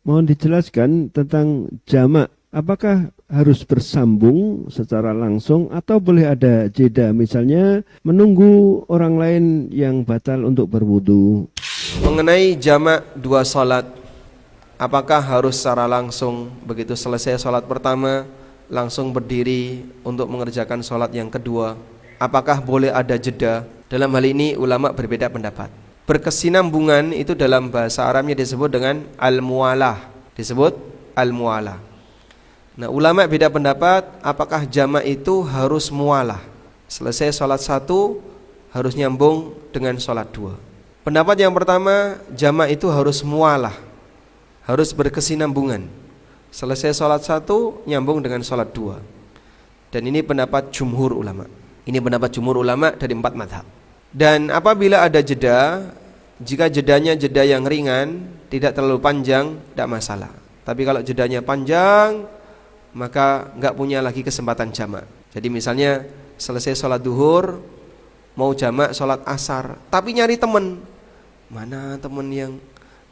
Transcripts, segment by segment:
Mohon dijelaskan tentang jamak. Apakah harus bersambung secara langsung atau boleh ada jeda, misalnya menunggu orang lain yang batal untuk berwudu? Mengenai jamak dua salat, apakah harus secara langsung begitu selesai salat pertama langsung berdiri untuk mengerjakan salat yang kedua? Apakah boleh ada jeda? Dalam hal ini ulama berbeda pendapat. Berkesinambungan itu dalam bahasa Arabnya disebut dengan al-muwalah, disebut al-muwalah. Nah, ulama beda pendapat apakah jamak itu harus muwalah. Selesai salat satu harus nyambung dengan salat dua. Pendapat yang pertama, jamak itu harus muwalah, harus berkesinambungan. Selesai salat satu nyambung dengan salat dua. Dan ini pendapat jumhur ulama. Ini pendapat jumhur ulama dari 4 mazhab. Dan apabila ada jeda, jika jedanya jeda yang ringan, tidak terlalu panjang, tidak masalah. Tapi kalau jedanya panjang, maka enggak punya lagi kesempatan jamak. Jadi misalnya selesai sholat duhur, mau jamak sholat asar, tapi nyari teman. Mana teman yang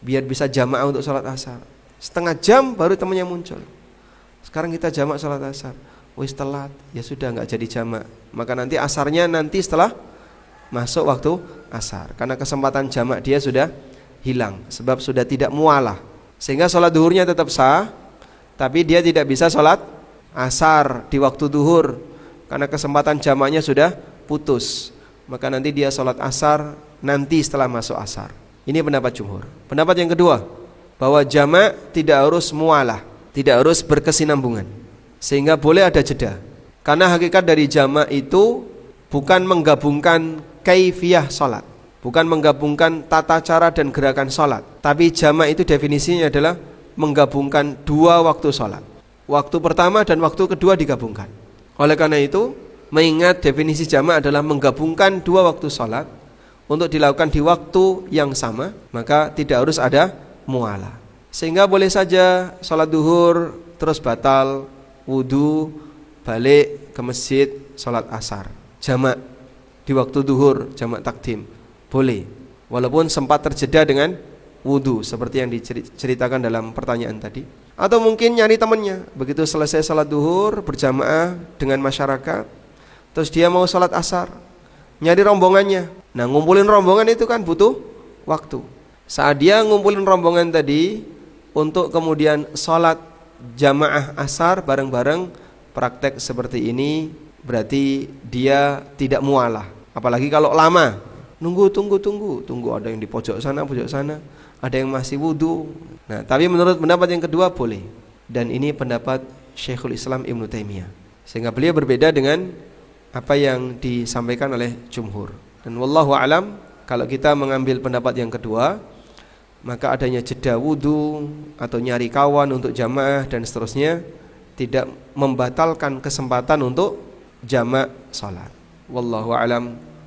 biar bisa jamak untuk sholat asar? Setengah jam baru temannya muncul. Sekarang kita jamak sholat asar, wis telat, ya sudah enggak jadi jamak. Maka nanti asarnya nanti setelah masuk waktu asar, karena kesempatan jamak dia sudah hilang, sebab sudah tidak mualah. Sehingga sholat duhurnya tetap sah, tapi dia tidak bisa sholat asar di waktu duhur, karena kesempatan jamaknya sudah putus. Maka nanti dia sholat asar nanti setelah masuk asar. Ini pendapat jumhur. Pendapat yang kedua, bahwa jamak tidak harus mualah, tidak harus berkesinambungan, sehingga boleh ada jeda. Karena hakikat dari jamak itu bukan menggabungkan kaifiyah sholat, bukan menggabungkan tata cara dan gerakan sholat. Tapi jamak itu definisinya adalah menggabungkan dua waktu sholat. Waktu pertama dan waktu kedua digabungkan. Oleh karena itu, mengingat definisi jamak adalah menggabungkan dua waktu sholat untuk dilakukan di waktu yang sama, maka tidak harus ada mualah. Sehingga boleh saja sholat duhur terus batal, wudu, balik ke masjid, sholat asar, jamak di waktu duhur, jamak takdim, boleh. Walaupun sempat terjeda dengan wudu seperti yang diceritakan dalam pertanyaan tadi. Atau mungkin nyari temannya, begitu selesai salat duhur berjamaah dengan masyarakat, terus dia mau salat asar, nyari rombongannya. Nah, ngumpulin rombongan itu kan butuh waktu. Saat dia ngumpulin rombongan tadi untuk kemudian salat jamaah asar bareng-bareng, praktek seperti ini berarti dia tidak mualah. Apalagi kalau lama, tunggu, ada yang di pojok sana, ada yang masih wudu. Nah, tapi menurut pendapat yang kedua boleh. Dan ini pendapat Syekhul Islam Ibnu Taimiyah. Sehingga beliau berbeda dengan apa yang disampaikan oleh jumhur. Dan wallahu alam, kalau kita mengambil pendapat yang kedua, maka adanya jeda wudu atau nyari kawan untuk jamaah dan seterusnya tidak membatalkan kesempatan untuk jamak salat. Wallahu alam.